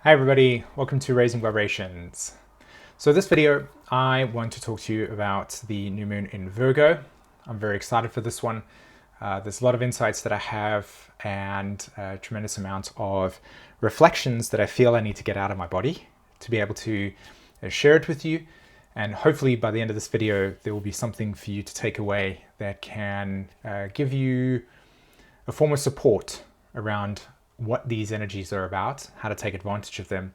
Hi everybody, welcome to Raising Vibrations. So this video, I want to talk to you about the new moon in Virgo. I'm very excited for this one. There's a lot of insights that I have and a tremendous amount of reflections that I feel I need to get out of my body to be able to share it with you. And hopefully by the end of this video, there will be something for you to take away that can give you a form of support around what these energies are about, how to take advantage of them,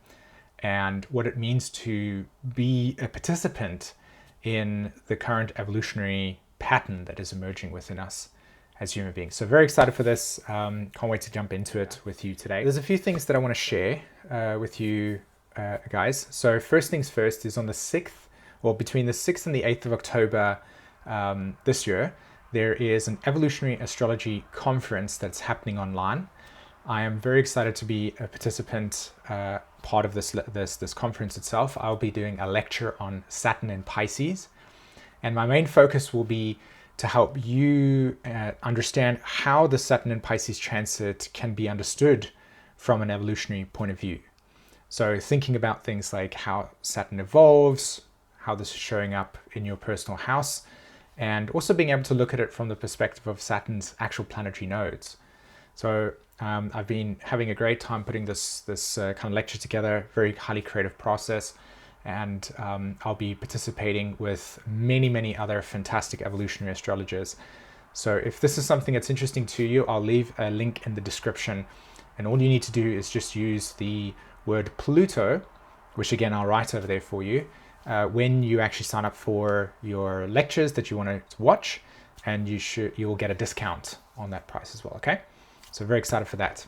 and what it means to be a participant in the current evolutionary pattern that is emerging within us as human beings. So very excited for this. Can't wait to jump into it with you today. There's a few things that I want to share with you guys. So first things first is on the 6th, or between the 6th and the 8th of October this year, there is an Evolutionary Astrology conference that's happening online. I am very excited to be a participant, part of this conference itself. I'll be doing a lecture on Saturn in Pisces, and my main focus will be to help you understand how the Saturn in Pisces transit can be understood from an evolutionary point of view. So thinking about things like how Saturn evolves, how this is showing up in your personal house, and also being able to look at it from the perspective of Saturn's actual planetary nodes. So I've been having a great time putting this kind of lecture together, very highly creative process, and I'll be participating with many other fantastic evolutionary astrologers. So if this is something that's interesting to you, I'll leave a link in the description, and all you need to do is just use the word Pluto, which again I'll write over there for you, when you actually sign up for your lectures that you want to watch, and you'll get a discount on that price as well. Okay. So very excited for that.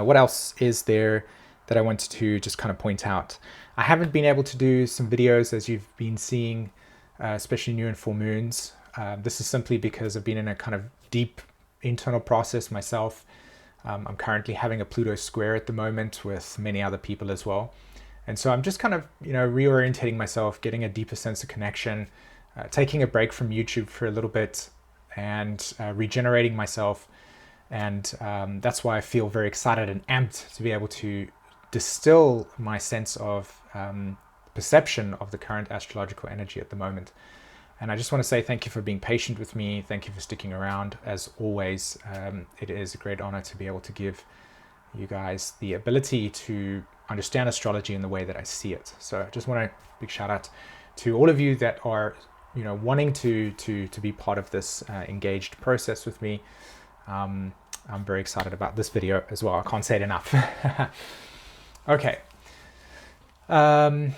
What else is there that I wanted to just kind of point out? I haven't been able to do some videos as you've been seeing, especially new and full moons. This is simply because I've been in a kind of deep internal process myself. I'm currently having a Pluto square at the moment with many other people as well. And so I'm just kind of, reorientating myself, getting a deeper sense of connection, taking a break from YouTube for a little bit, and regenerating myself. And that's why I feel very excited and amped to be able to distill my sense of perception of the current astrological energy at the moment. And I just want to say thank you for being patient with me. Thank you for sticking around. As always, it is a great honor to be able to give you guys the ability to understand astrology in the way that I see it. So I just want a big shout out to all of you that are, wanting to be part of this engaged process with me. I'm very excited about this video as well. I can't say it enough. Okay. I'm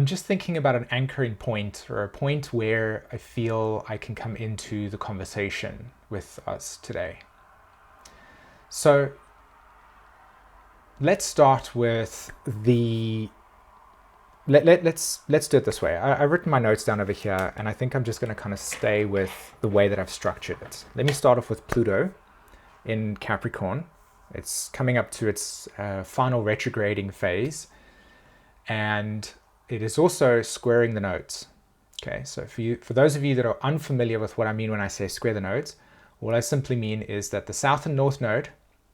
just thinking about an anchoring point, or a point where I feel I can come into the conversation with us today. So let's start with let's do it this way. I've written my notes down over here, and I think I'm just going to kind of stay with the way that I've structured it. Let me start off with Pluto in Capricorn. It's coming up to its final retrograding phase, and it is also squaring the nodes. Okay, so for those of you that are unfamiliar with what I mean when I say square the nodes, what I simply mean is that the south and north node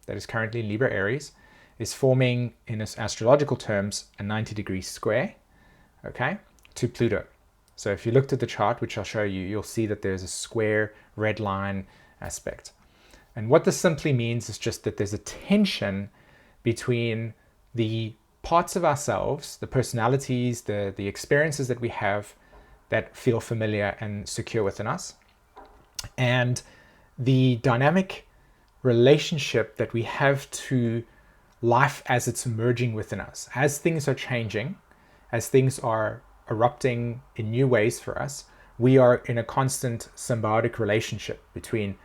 that is currently in Libra Aries is forming, in astrological terms, a 90-degree square, okay, to Pluto. So if you looked at the chart, which I'll show you, you'll see that there's a square red line aspect. And what this simply means is just that there's a tension between the parts of ourselves, the personalities, the experiences that we have that feel familiar and secure within us, and the dynamic relationship that we have to life as it's emerging within us. As things are changing, as things are erupting in new ways for us, we are in a constant symbiotic relationship between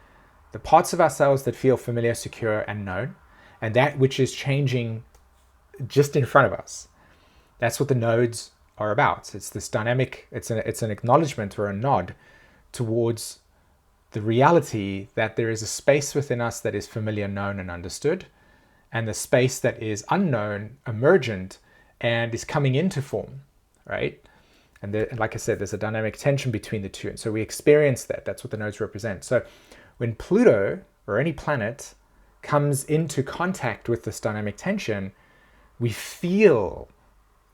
the parts of ourselves that feel familiar, secure, and known, and that which is changing just in front of us. That's what the nodes are about. It's this dynamic, it's an acknowledgement or a nod towards the reality that there is a space within us that is familiar, known, and understood, and the space that is unknown, emergent, and is coming into form, right? And like I said, there's a dynamic tension between the two. And so we experience that. That's what the nodes represent. So when Pluto, or any planet, comes into contact with this dynamic tension, we feel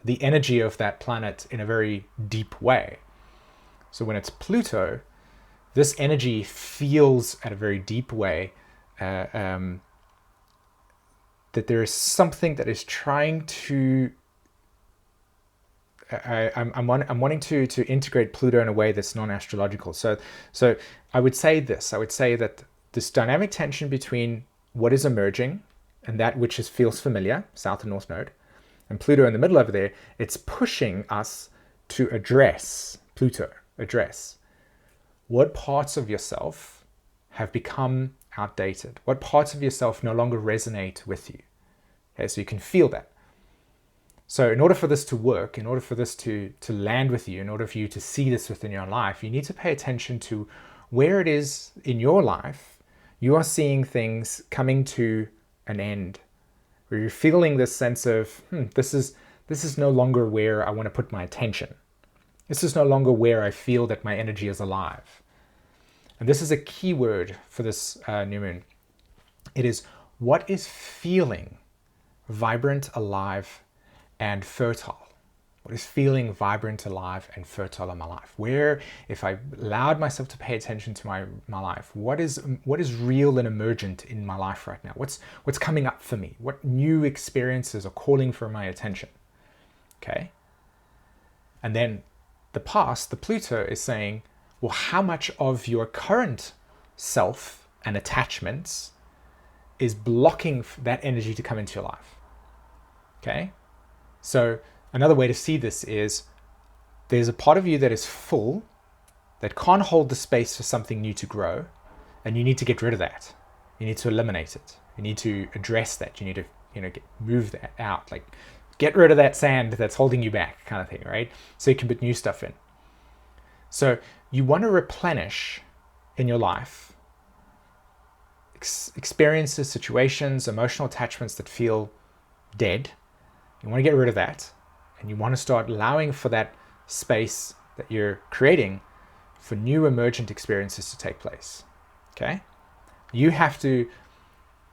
the energy of that planet in a very deep way. So when it's Pluto, this energy feels at a very deep way that there is something that is trying to. I'm wanting to integrate Pluto in a way that's non-astrological. So I would say this. I would say that this dynamic tension between what is emerging and that which feels familiar, South and North Node, and Pluto in the middle over there, it's pushing us to address Pluto. Address what parts of yourself have become outdated, what parts of yourself no longer resonate with you. Okay, so you can feel that. So in order for this to work, in order for this to land with you, in order for you to see this within your life, you need to pay attention to where it is in your life you are seeing things coming to an end, where you're feeling this sense of, this is no longer where I want to put my attention. This is no longer where I feel that my energy is alive. And this is a key word for this new moon. It is what is feeling vibrant, alive, and fertile. What is feeling vibrant, alive, and fertile in my life? Where, if I allowed myself to pay attention to my life, what is real and emergent in my life right now? What's coming up for me? What new experiences are calling for my attention? Okay. And then the past, the Pluto, is saying, well, how much of your current self and attachments is blocking that energy to come into your life? Okay. So another way to see this is there's a part of you that is full, that can't hold the space for something new to grow, and you need to get rid of that. You need to eliminate it. You need to address that. You need to, move that out, like get rid of that sand that's holding you back, kind of thing, right? So you can put new stuff in. So you want to replenish in your life experiences, situations, emotional attachments that feel dead. You want to get rid of that, and you want to start allowing for that space that you're creating for new emergent experiences to take place. Okay? You have to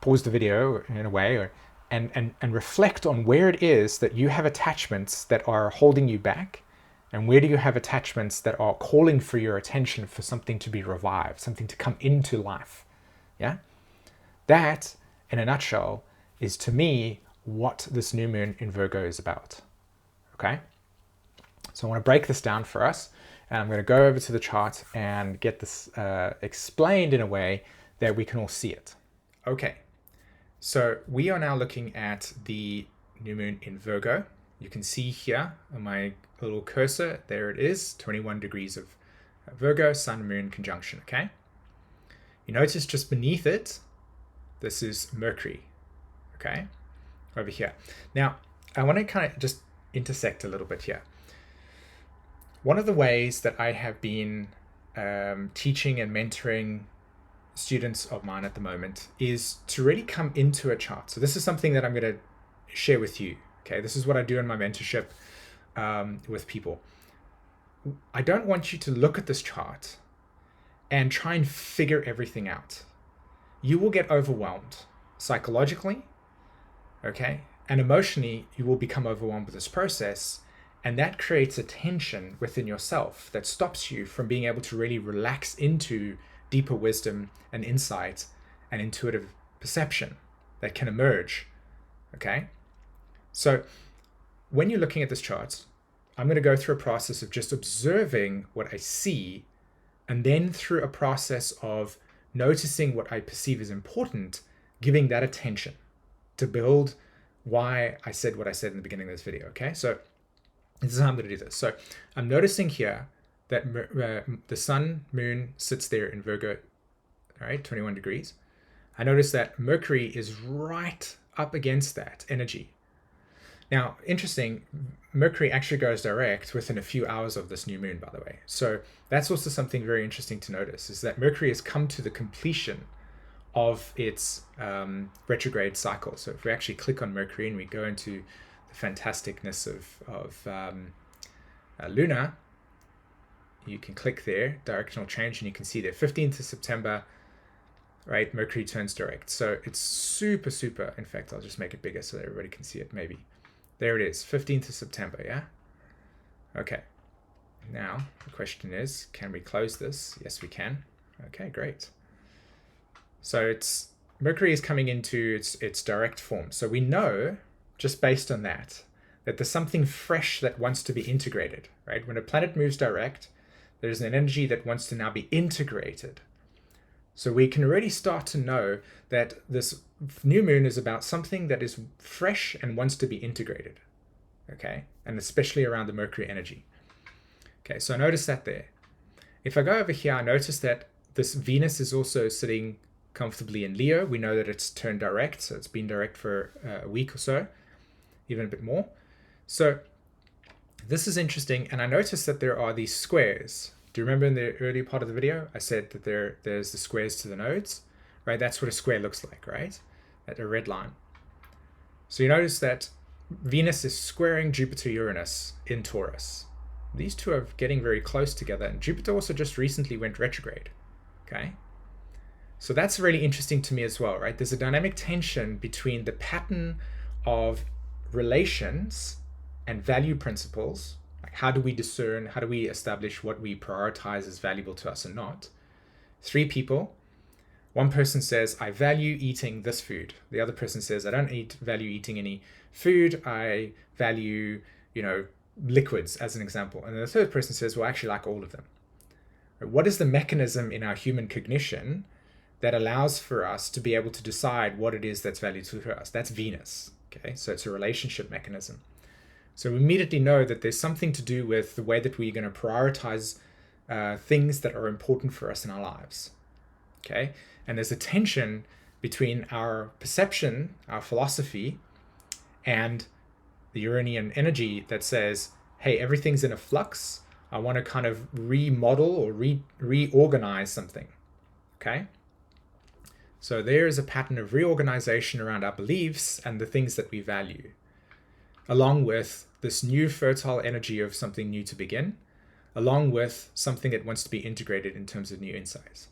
pause the video in a way and reflect on where it is that you have attachments that are holding you back, and where do you have attachments that are calling for your attention for something to be revived, something to come into life. Yeah? That, in a nutshell, is to me what this new moon in Virgo is about. Okay? So I want to break this down for us, and I'm going to go over to the chart and get this explained in a way that we can all see it. Okay, so we are now looking at the new moon in Virgo. You can see here on my little cursor, there it is, 21 degrees of Virgo, Sun, Moon conjunction, okay? You notice just beneath it, this is Mercury, okay? Over here. Now, I want to kind of just intersect a little bit here. One of the ways that I have been teaching and mentoring students of mine at the moment is to really come into a chart. So this is something that I'm going to share with you. Okay, this is what I do in my mentorship with people. I don't want you to look at this chart and try and figure everything out. You will get overwhelmed psychologically, okay? And emotionally, you will become overwhelmed with this process, and that creates a tension within yourself that stops you from being able to really relax into deeper wisdom and insight and intuitive perception that can emerge, okay? So when you're looking at this chart, I'm going to go through a process of just observing what I see, and then through a process of noticing what I perceive as important, giving that attention to build why I said what I said in the beginning of this video, okay? So this is how I'm going to do this. So I'm noticing here that the sun, moon sits there in Virgo, all right, 21 degrees. I notice that Mercury is right up against that energy. Now, interesting, Mercury actually goes direct within a few hours of this new moon, by the way. So that's also something very interesting to notice, is that Mercury has come to the completion of its retrograde cycle. So if we actually click on Mercury and we go into the fantasticness of Luna, you can click there, directional change, and you can see there, 15th of September, right, Mercury turns direct. So it's super, super, in fact, I'll just make it bigger so that everybody can see it maybe. There it is, 15th of September, yeah? Okay. Now, the question is, can we close this? Yes, we can. Okay, great. So Mercury is coming into its direct form. So we know, just based on that there's something fresh that wants to be integrated, right? When a planet moves direct, there's an energy that wants to now be integrated. So we can already start to know that this new moon is about something that is fresh and wants to be integrated, okay? And especially around the Mercury energy. Okay, so notice that there. If I go over here, I notice that this Venus is also sitting comfortably in Leo. We know that it's turned direct, so it's been direct for a week or so, even a bit more. So this is interesting, and I noticed that there are these squares. Do you remember in the earlier part of the video, I said that there's the squares to the nodes, right? That's what a square looks like, right? At a red line. So you notice that Venus is squaring Jupiter, Uranus in Taurus. These two are getting very close together, and Jupiter also just recently went retrograde, okay? So that's really interesting to me as well, right? There's a dynamic tension between the pattern of relations and value principles. Like, how do we discern, how do we establish what we prioritize as valuable to us and not? Three people. One person says, I value eating this food. The other person says, I don't value eating any food. I value, liquids, as an example. And then the third person says, well, I actually like all of them. What is the mechanism in our human cognition that allows for us to be able to decide what it is that's valuable to us? That's Venus. Okay, so it's a relationship mechanism. So we immediately know that there's something to do with the way that we're going to prioritize things that are important for us in our lives. Okay, and there's a tension between our perception, our philosophy, and the Uranian energy that says, hey, everything's in a flux. I want to kind of remodel or reorganize something. Okay, so there is a pattern of reorganization around our beliefs and the things that we value, along with this new fertile energy of something new to begin, along with something that wants to be integrated in terms of new insights.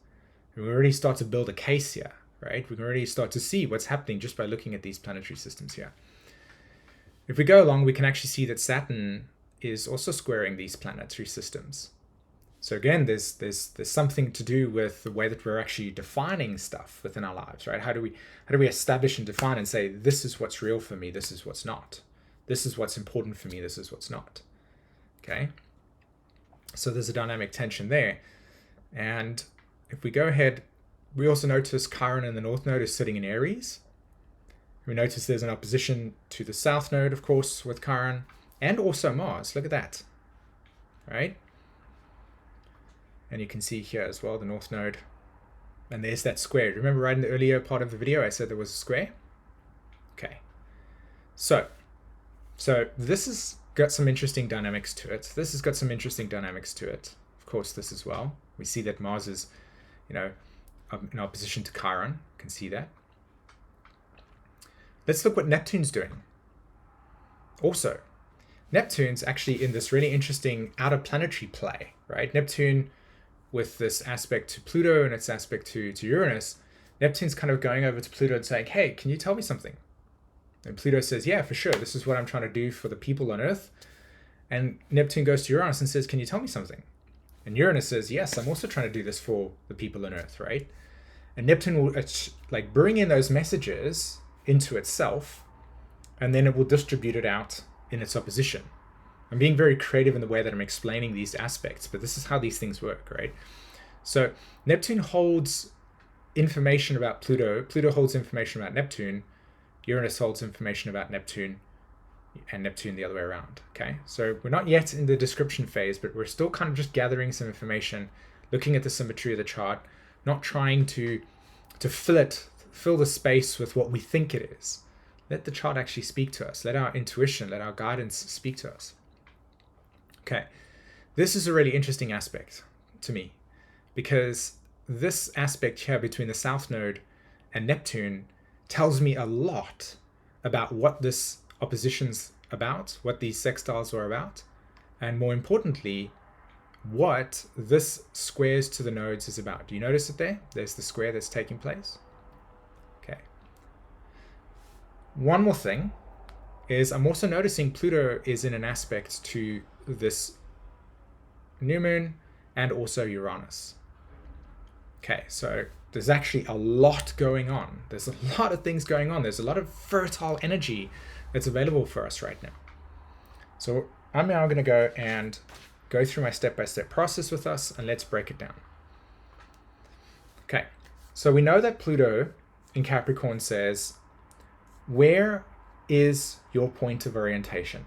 And we already start to build a case here, right? We can already start to see what's happening just by looking at these planetary systems here. If we go along, we can actually see that Saturn is also squaring these planetary systems. So again, there's something to do with the way that we're actually defining stuff within our lives, right? How do we establish and define and say, this is what's real for me, this is what's not. This is what's important for me, this is what's not. Okay? So there's a dynamic tension there. And if we go ahead, we also notice Chiron in the North Node is sitting in Aries. We notice there's an opposition to the South Node, of course, with Chiron, and also Mars. Look at that, right? And you can see here as well, the North Node. And there's that square. Remember right in the earlier part of the video, I said there was a square? Okay. So this has got some interesting dynamics to it. This has got some interesting dynamics to it. Of course, this as well. We see that Mars is, in opposition to Chiron. You can see that. Let's look what Neptune's doing. Also, Neptune's actually in this really interesting outer planetary play, right? Neptune with this aspect to Pluto and its aspect to Uranus, Neptune's kind of going over to Pluto and saying, hey, can you tell me something? And Pluto says, yeah, for sure. This is what I'm trying to do for the people on Earth. And Neptune goes to Uranus and says, can you tell me something? And Uranus says, yes, I'm also trying to do this for the people on Earth, right? And Neptune will bring in those messages into itself, and then it will distribute it out in its opposition. I'm being very creative in the way that I'm explaining these aspects, but this is how these things work, right? So Neptune holds information about Pluto. Pluto holds information about Neptune. Uranus holds information about Neptune, and Neptune the other way around, okay? So we're not yet in the description phase, but we're still kind of just gathering some information, looking at the symmetry of the chart, not trying to fill the space with what we think it is. Let the chart actually speak to us. Let our intuition, let our guidance speak to us. Okay, this is a really interesting aspect to me, because this aspect here between the South Node and Neptune tells me a lot about what this opposition's about, what these sextiles are about, and more importantly, what this squares to the nodes is about. Do you notice it there? There's the square that's taking place. Okay. One more thing. is I'm also noticing Pluto is in an aspect to this new moon and also Uranus. Okay, so there's actually a lot going on. There's a lot of things going on. There's a lot of fertile energy that's available for us right now. So I'm now going to go and go through my step-by-step process with us, and let's break it down. Okay, so we know that Pluto in Capricorn says, where is your point of orientation?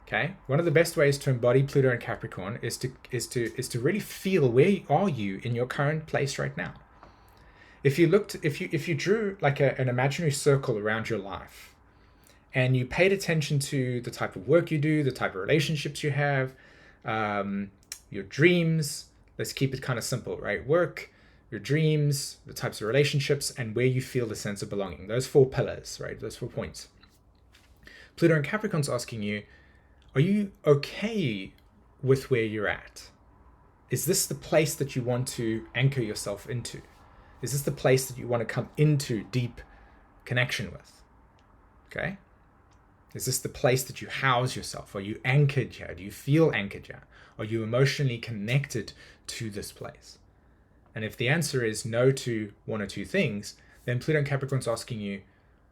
Okay, one of the best ways to embody Pluto in Capricorn is to really feel where are you in your current place right now. If you drew like an imaginary circle around your life, and you paid attention to the type of work you do, the type of relationships you have, your dreams. Let's keep it kind of simple, right? Work, your dreams, the types of relationships, and where you feel the sense of belonging. Those 4 pillars, right? Those 4 points. Pluto in Capricorn's asking you, are you okay with where you're at? Is this the place that you want to anchor yourself into? Is this the place that you want to come into deep connection with? Okay? Is this the place that you house yourself? Are you anchored here? Do you feel anchored here? Are you emotionally connected to this place? And if the answer is no to 1 or 2 things, then Pluto in Capricorn's asking you,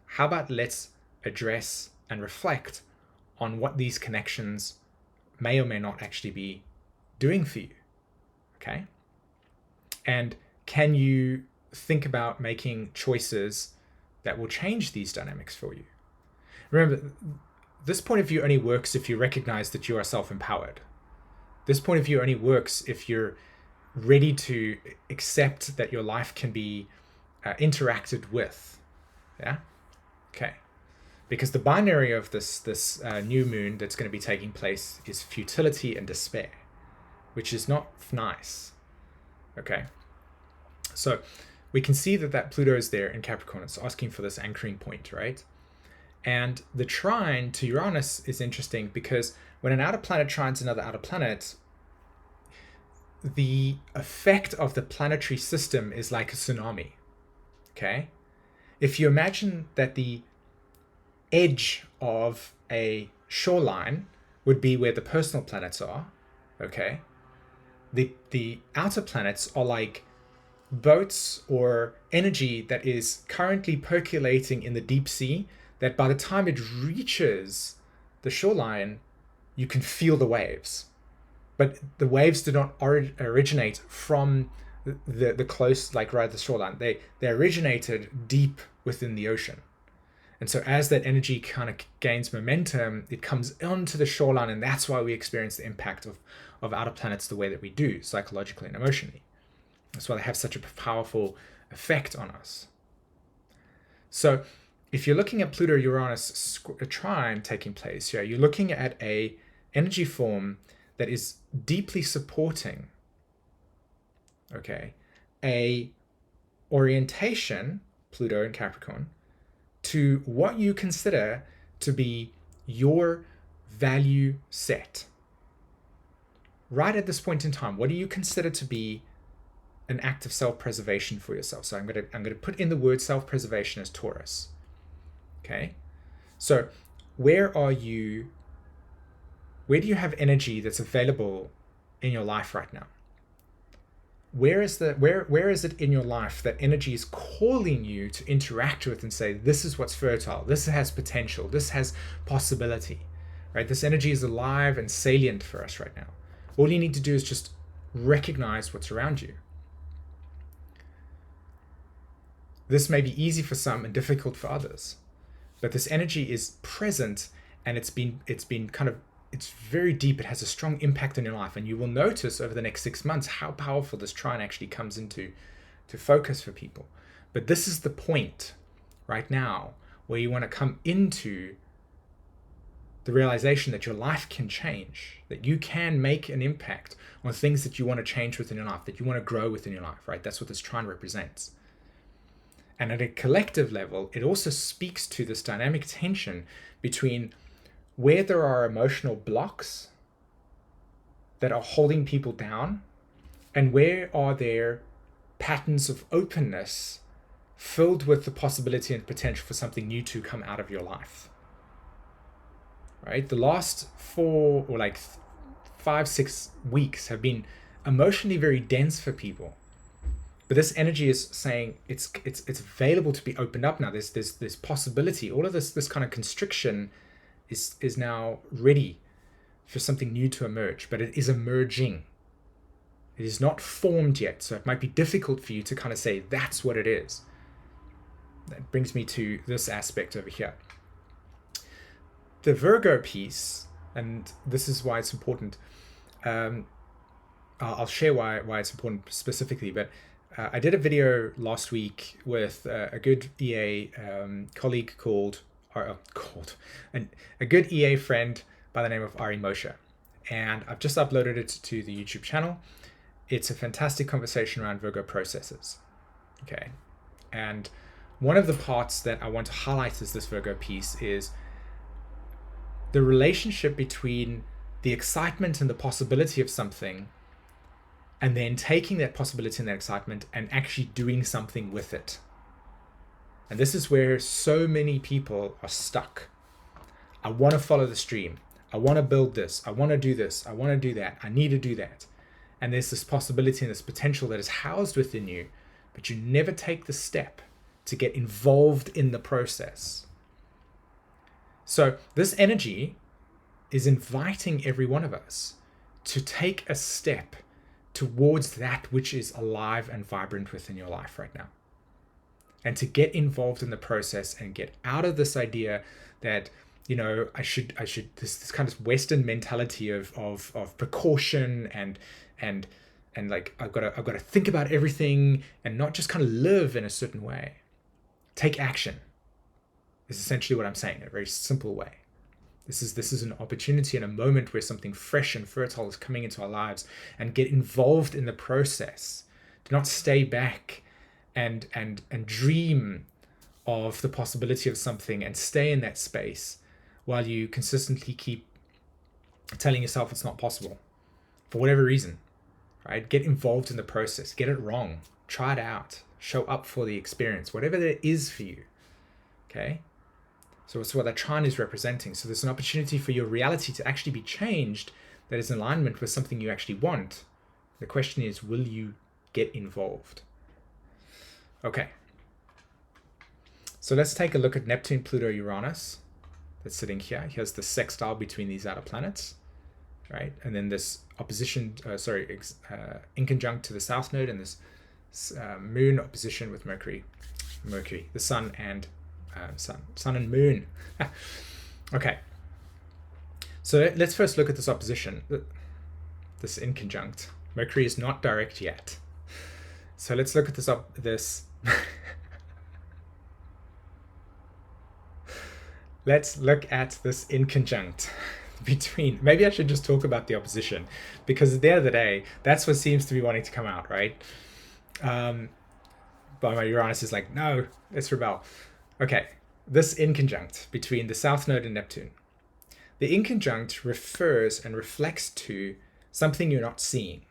how about let's address and reflect on what these connections may or may not actually be doing for you, okay? And can you think about making choices that will change these dynamics for you? Remember, this point of view only works if you recognize that you are self-empowered. This point of view only works if you're ready to accept that your life can be interacted with, yeah? Okay. Because the binary of this new moon that's going to be taking place is futility and despair, which is not nice. Okay, so we can see that Pluto is there in Capricorn. It's asking for this anchoring point, right? And the trine to Uranus is interesting because when an outer planet trines another outer planet, the effect of the planetary system is like a tsunami. Okay, if you imagine that the edge of a shoreline would be where the personal planets are, okay? The outer planets are like boats or energy that is currently percolating in the deep sea, that by the time it reaches the shoreline, you can feel the waves. But the waves do not originate from the close, like right at the shoreline. They originated deep within the ocean. And so as that energy kind of gains momentum, it comes onto the shoreline, and that's why we experience the impact of outer planets the way that we do, psychologically and emotionally. That's why they have such a powerful effect on us. So if you're looking at Pluto-Uranus trine taking place here, you're looking at a energy form that is deeply supporting, okay, a orientation, Pluto in Capricorn, to what you consider to be your value set. Right at this point in time, what do you consider to be an act of self-preservation for yourself? So I'm going to put in the word self-preservation as Taurus. Okay? So where do you have energy that's available in your life right now? Where is it in your life that energy is calling you to interact with and say, this is what's fertile, this has potential, this has possibility, right? This energy is alive and salient for us right now. All you need to do is just recognize what's around you. This may be easy for some and difficult for others, but this energy is present, and it's very deep. It has a strong impact on your life, and you will notice over the next 6 months how powerful this trine actually comes into focus for people. But this is the point right now where you want to come into the realization that your life can change, that you can make an impact on things that you want to change within your life, that you want to grow within your life, right? That's what this trine represents. And at a collective level, it also speaks to this dynamic tension between where there are emotional blocks that are holding people down, and where are there patterns of openness filled with the possibility and potential for something new to come out of your life. Right? The last 4 or like 5-6 weeks have been emotionally very dense for people. But this energy is saying it's available to be opened up now. There's this possibility. All of this kind of constriction is now ready for something new to emerge, but it is emerging. It is not formed yet, so it might be difficult for you to kind of say that's what it is. That brings me to this aspect over here. The Virgo piece, and this is why it's important. I'll share why it's important specifically, but I did a video last week with a good EA colleague a good EA friend by the name of Ari Moshe, and I've just uploaded it to the YouTube channel. It's a fantastic conversation around Virgo processes. Okay, and one of the parts that I want to highlight as this Virgo piece is the relationship between the excitement and the possibility of something, and then taking that possibility and that excitement and actually doing something with it. And this is where so many people are stuck. I want to follow the stream. I want to build this. I want to do this. I want to do that. I need to do that. And there's this possibility and this potential that is housed within you, but you never take the step to get involved in the process. So this energy is inviting every one of us to take a step towards that which is alive and vibrant within your life right now. And to get involved in the process and get out of this idea that, you know, I should this kind of Western mentality of precaution and like I've got to think about everything and not just kind of live in a certain way. Take action is essentially what I'm saying in a very simple way. This is an opportunity and a moment where something fresh and fertile is coming into our lives, and get involved in the process. Do not stay back and dream of the possibility of something and stay in that space while you consistently keep telling yourself it's not possible for whatever reason, right? Get involved in the process. Get it wrong. Try it out. Show up for the experience, whatever that is for you, okay? So it's what that trine is representing. So there's an opportunity for your reality to actually be changed that is in alignment with something you actually want. The question is, will you get involved? Okay. So let's take a look at Neptune, Pluto, Uranus that's sitting here. Here's the sextile between these outer planets, right? And then this opposition, in conjunct to the South Node, and this Moon opposition with Mercury, the Sun and Sun and Moon. Okay, so let's first look at this opposition, this in conjunct. Mercury is not direct yet, so let's look at this. Let's look at this in conjunct between. Maybe I should just talk about the opposition, because at the end of the day, that's what seems to be wanting to come out, right? But my Uranus is like, no, let's rebel. Okay, this in conjunct between the South Node and Neptune. The in conjunct refers and reflects to something you're not seeing.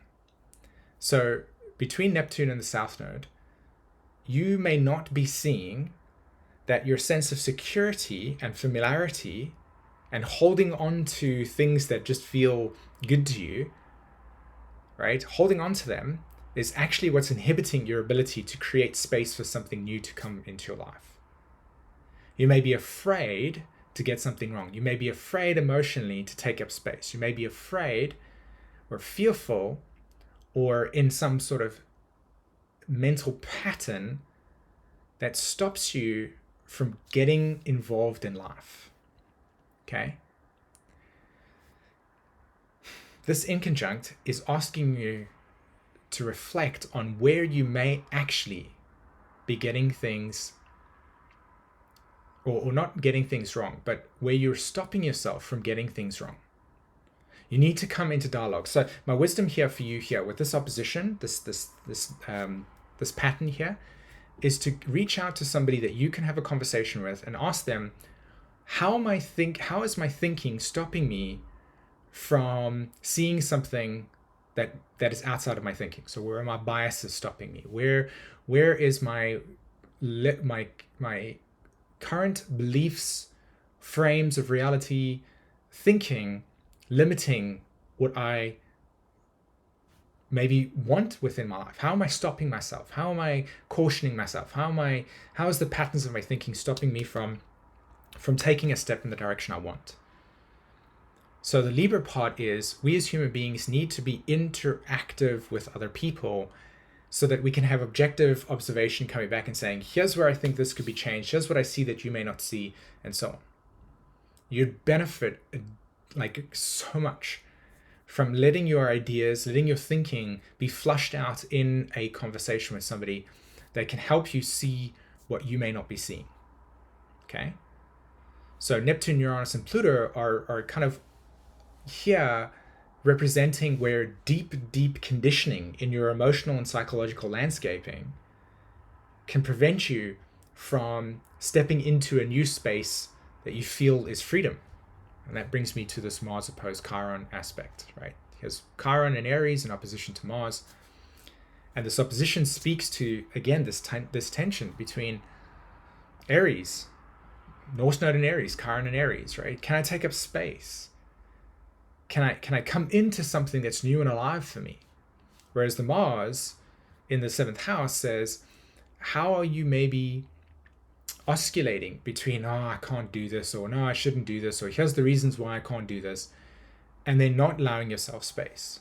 So between Neptune and the South Node, you may not be seeing that your sense of security and familiarity and holding on to things that just feel good to you, right? Holding on to them is actually what's inhibiting your ability to create space for something new to come into your life. You may be afraid to get something wrong. You may be afraid emotionally to take up space. You may be afraid or fearful or in some sort of mental pattern that stops you from getting involved in life. Okay? This in conjunct is asking you to reflect on where you may actually be getting things, or not getting things wrong, but where you're stopping yourself from getting things wrong. You need to come into dialogue. So my wisdom here for you here with this opposition, this pattern here, is to reach out to somebody that you can have a conversation with and ask them, how is my thinking stopping me from seeing something that is outside of my thinking? So where are my biases stopping me? Where is my my current beliefs, frames of reality, thinking, limiting what I maybe want within my life? How am I stopping myself? How am I cautioning myself? How is the patterns of my thinking stopping me from taking a step in the direction I want? So the Libra part is, we as human beings need to be interactive with other people so that we can have objective observation coming back and saying, here's where I think this could be changed, here's what I see that you may not see, and so on. You'd benefit like so much from letting your ideas, letting your thinking be flushed out in a conversation with somebody that can help you see what you may not be seeing. Okay? So Neptune, Uranus, and Pluto are kind of here representing where deep conditioning in your emotional and psychological landscaping can prevent you from stepping into a new space that you feel is freedom. And that brings me to this Mars opposed Chiron aspect, right? Here's Chiron in Aries in opposition to Mars. And this opposition speaks to, again, this tension between Aries, North Node in Aries, Chiron in Aries, right? Can I take up space? Can I come into something that's new and alive for me? Whereas the Mars in the 7th house says, how are you maybe oscillating between, oh, I can't do this, or no, I shouldn't do this, or here's the reasons why I can't do this, and then not allowing yourself space,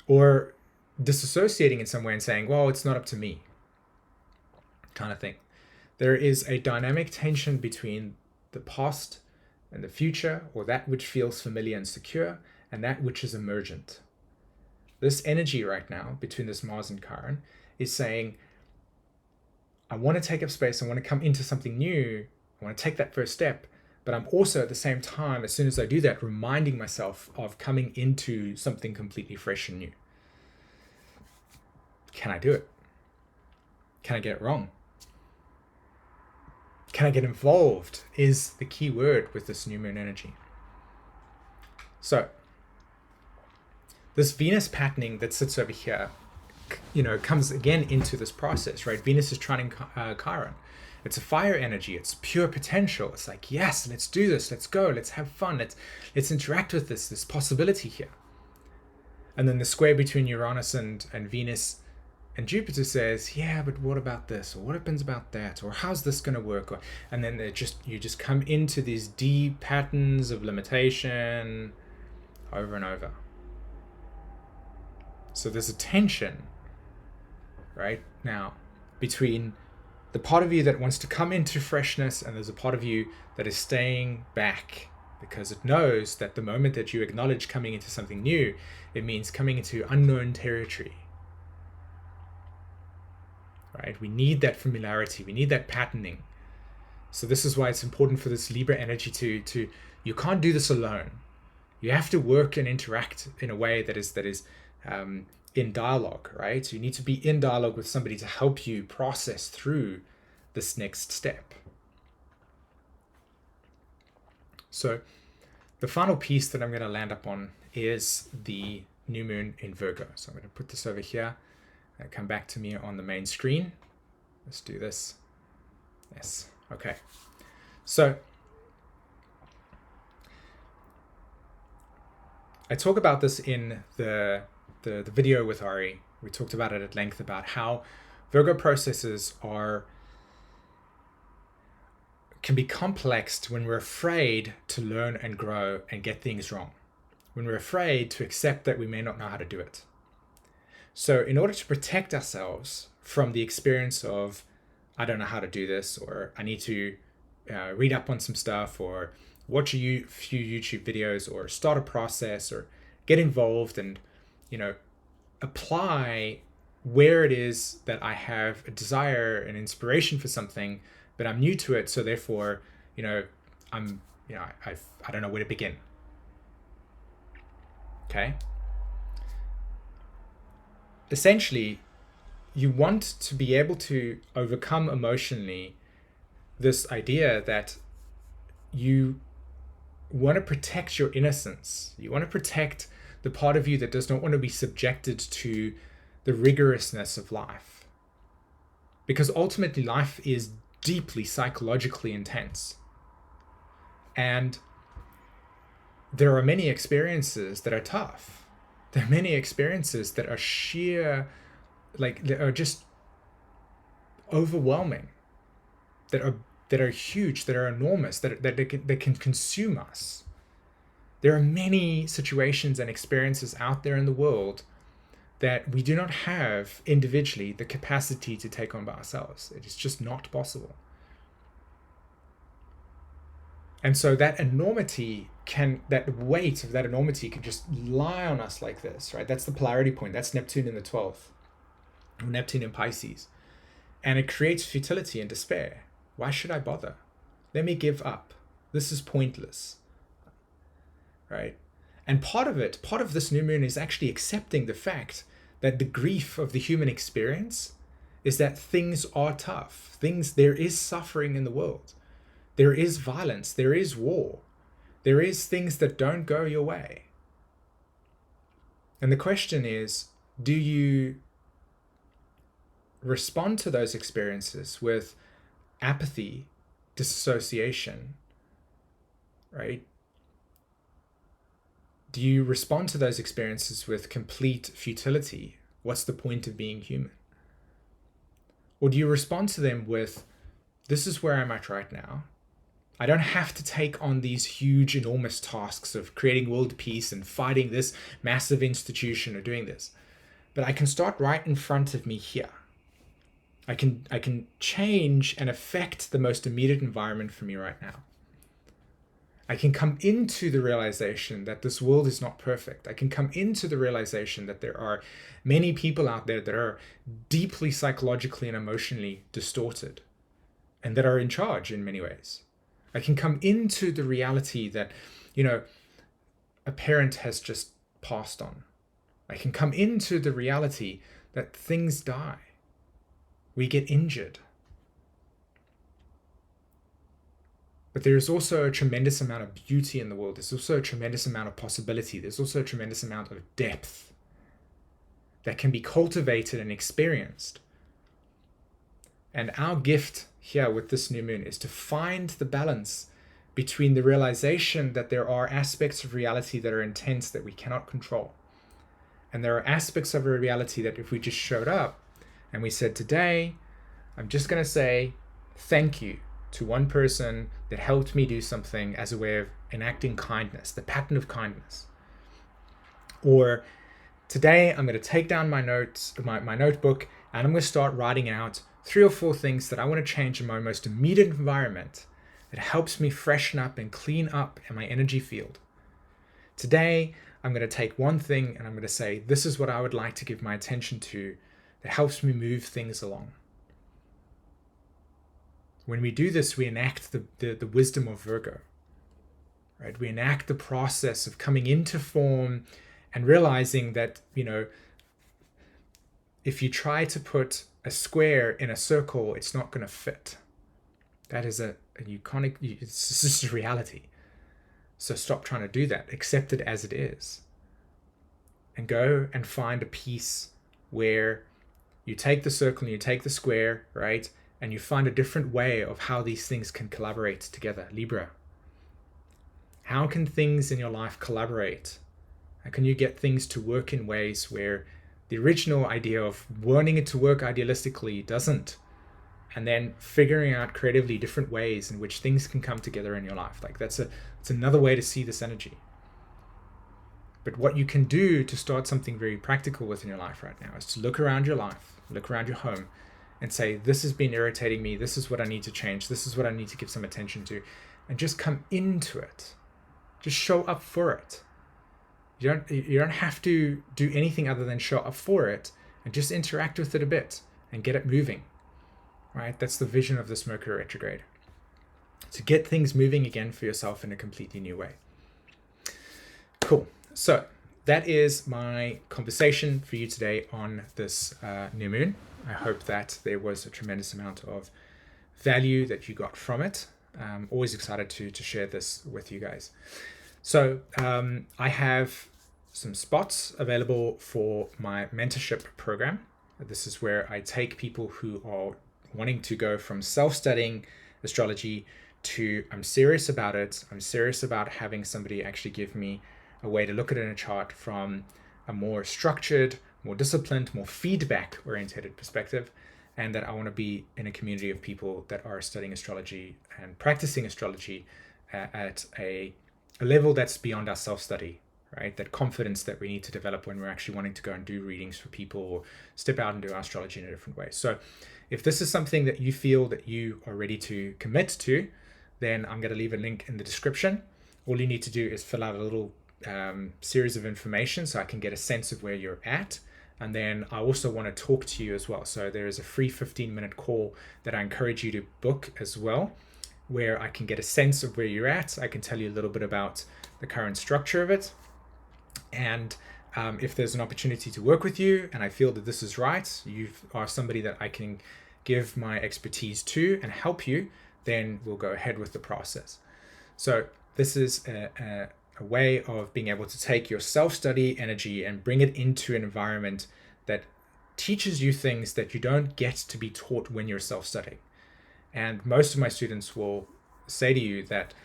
or disassociating in some way and saying, well, it's not up to me, kind of thing. There is a dynamic tension between the past and the future, or that which feels familiar and secure, and that which is emergent. This energy right now between this Mars and Chiron is saying, I want to take up space, I want to come into something new, I want to take that first step, but I'm also at the same time, as soon as I do that, reminding myself of coming into something completely fresh and new. Can I do it? Can I get it wrong? Can I get involved is the key word with this new moon energy. So this Venus patterning that sits over here, comes again into this process, right? Venus is trining Chiron. It's a fire energy. It's pure potential. It's like, yes, let's do this. Let's go. Let's have fun. Let's interact with this possibility here. And then the square between Uranus and Venus and Jupiter says, yeah, but what about this? Or what happens about that? Or how's this going to work? And then you just come into these deep patterns of limitation over and over. So there's a tension right now between the part of you that wants to come into freshness, and there's a part of you that is staying back because it knows that the moment that you acknowledge coming into something new, it means coming into unknown territory. Right? We need that familiarity. We need that patterning. So this is why it's important for this Libra energy to you can't do this alone. You have to work and interact in a way that is in dialogue, right? So you need to be in dialogue with somebody to help you process through this next step. So the final piece that I'm going to land up on is the new moon in Virgo. So I'm going to put this over here. Come back to me on the main screen. Let's do this. Yes. Okay. So I talk about this in the video with Ari. We talked about it at length about how Virgo processes can be complex when we're afraid to learn and grow and get things wrong. When we're afraid to accept that we may not know how to do it. So in order to protect ourselves from the experience of, I don't know how to do this, or I need to read up on some stuff, or watch a few YouTube videos, or start a process, or get involved and, apply where it is that I have a desire and inspiration for something, but I'm new to it. So therefore, I don't know where to begin. Okay. Essentially, you want to be able to overcome emotionally this idea that you want to protect your innocence. You want to protect the part of you that does not want to be subjected to the rigorousness of life. because ultimately life is deeply psychologically intense. And there are many experiences that are tough. There are many experiences that are sheer, like, that are just overwhelming, that are huge, that are enormous, that can consume us. There are many situations and experiences out there in the world that we do not have individually the capacity to take on by ourselves. It is just not possible. And so that enormity that weight of that enormity can just lie on us like this, right? That's the polarity point. That's Neptune in the 12th, or Neptune in Pisces. And it creates futility and despair. Why should I bother? Let me give up. This is pointless, right? And part of this new moon is actually accepting the fact that the grief of the human experience is that things are tough. There is suffering in the world. There is violence. There is war. There is things that don't go your way. And the question is, do you respond to those experiences with apathy, disassociation, right? Do you respond to those experiences with complete futility? What's the point of being human? Or do you respond to them with, this is where I'm at right now. I don't have to take on these huge, enormous tasks of creating world peace and fighting this massive institution or doing this. But I can start right in front of me here. I can change and affect the most immediate environment for me right now. I can come into the realization that this world is not perfect. I can come into the realization that there are many people out there that are deeply psychologically and emotionally distorted and that are in charge in many ways. I can come into the reality that, a parent has just passed on. I can come into the reality that things die. We get injured. But there is also a tremendous amount of beauty in the world. There's also a tremendous amount of possibility. There's also a tremendous amount of depth that can be cultivated and experienced. And our gift here with this new moon is to find the balance between the realization that there are aspects of reality that are intense that we cannot control. And there are aspects of a reality that if we just showed up and we said, today, I'm just going to say thank you to one person that helped me do something as a way of enacting kindness, the pattern of kindness. Or today I'm going to take down my notes, my notebook, and I'm going to start writing out 3 or 4 things that I want to change in my most immediate environment that helps me freshen up and clean up in my energy field. Today, I'm going to take one thing and I'm going to say, this is what I would like to give my attention to that helps me move things along. When we do this, we enact the wisdom of Virgo, right? We enact the process of coming into form and realizing that, if you try to put a square in a circle, it's not going to fit. That is this is reality. So stop trying to do that. Accept it as it is. And go and find a piece where you take the circle and you take the square, right? And you find a different way of how these things can collaborate together. Libra. How can things in your life collaborate? How can you get things to work in ways where the original idea of wanting it to work idealistically doesn't? And then figuring out creatively different ways in which things can come together in your life. Like it's another way to see this energy. But what you can do to start something very practical within your life right now is to look around your life, look around your home, and say, this has been irritating me. This is what I need to change. This is what I need to give some attention to. And just come into it. Just show up for it. You don't have to do anything other than show up for it and just interact with it a bit and get it moving. Right? That's the vision of this Mercury retrograde. To get things moving again for yourself in a completely new way. Cool. So that is my conversation for you today on this new moon. I hope that there was a tremendous amount of value that you got from it. I'm always excited to share this with you guys. So I have some spots available for my mentorship program. This is where I take people who are wanting to go from self-studying astrology to I'm serious about it. I'm serious about having somebody actually give me a way to look at it in a chart from a more structured, more disciplined, more feedback-oriented perspective, and that I want to be in a community of people that are studying astrology and practicing astrology at a level that's beyond our self-study, right? That confidence that we need to develop when we're actually wanting to go and do readings for people or step out and do astrology in a different way. So if this is something that you feel that you are ready to commit to, then I'm going to leave a link in the description. All you need to do is fill out a little series of information so I can get a sense of where you're at. And then I also want to talk to you as well. So there is a free 15-minute call that I encourage you to book as well, where I can get a sense of where you're at. I can tell you a little bit about the current structure of it. And if there's an opportunity to work with you and I feel that this is right, you are somebody that I can give my expertise to and help you, then we'll go ahead with the process. So this is a way of being able to take your self-study energy and bring it into an environment that teaches you things that you don't get to be taught when you're self-studying. And most of my students will say to you that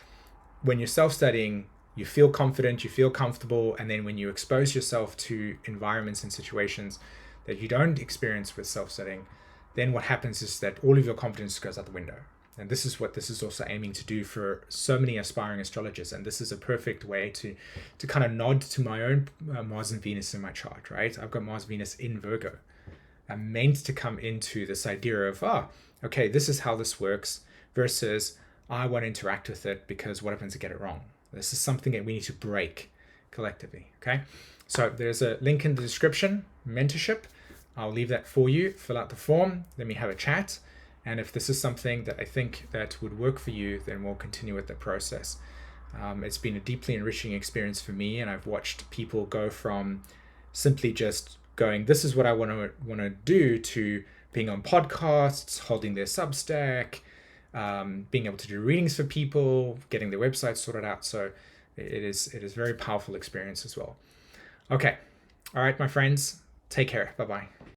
when you're self-studying, you feel confident, you feel comfortable, and then when you expose yourself to environments and situations that you don't experience with self-studying, then what happens is that all of your confidence goes out the window. And this is what this is also aiming to do for so many aspiring astrologers. And this is a perfect way to kind of nod to my own Mars and Venus in my chart, right? I've got Mars, Venus in Virgo. I'm meant to come into this idea of, okay, this is how this works versus I want to interact with it because what happens to get it wrong? This is something that we need to break collectively, okay? So there's a link in the description, mentorship. I'll leave that for you. Fill out the form. Let me have a chat. And if this is something that I think that would work for you, then we'll continue with the process. It's been a deeply enriching experience for me, and I've watched people go from simply just going, this is what I want to do, to being on podcasts, holding their Substack, being able to do readings for people, getting their websites sorted out. So it is a very powerful experience as well. Okay. All right, my friends, take care. Bye-bye.